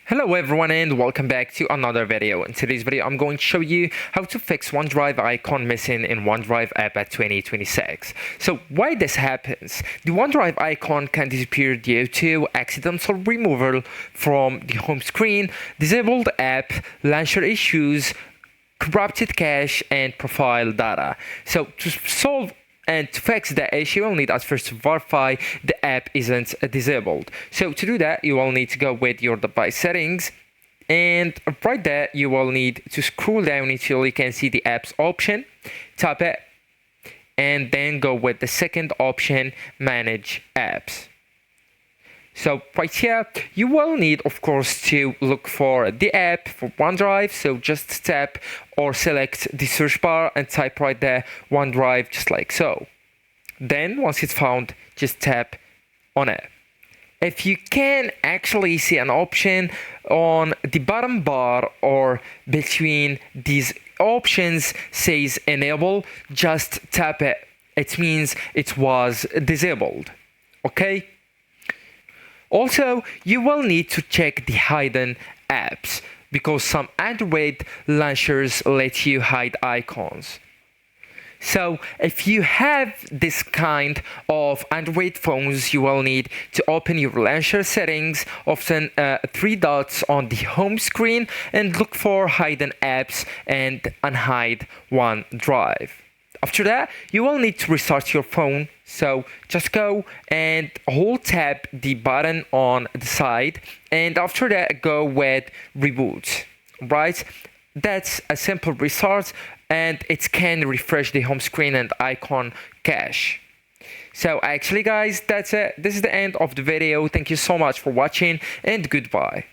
Hello everyone and welcome back to another video. In today's video I'm going to show you how to fix OneDrive icon missing in OneDrive app at 2026. So why this happens? The OneDrive icon can disappear due to accidental removal from the home screen, disabled app, launcher issues, corrupted cache and profile data. So to solve and to fix the issue, you'll need at first to verify the app isn't disabled. So to do that, you will need to go with your device settings, and right there, you will need to scroll down until you can see the apps option, tap it, and then go with the second option, manage apps. So right here, you will need, of course, to look for the app for OneDrive. So just tap or select the search bar and type right there OneDrive, just like so. Then once it's found, just tap on it. If you can actually see an option on the bottom bar or between these options says enable, just tap it. It means it was disabled. Okay? Also, you will need to check the hidden apps because some Android launchers let you hide icons. So if you have this kind of Android phones, you will need to open your launcher settings, often three dots on the home screen, and look for hidden apps and unhide OneDrive. After that, you will need to restart your phone. So just go and hold tap the button on the side, and after that go with reboot, right? That's a simple restart and it can refresh the home screen and icon cache. So actually guys, that's it. This is the end of the video. Thank you so much for watching and goodbye.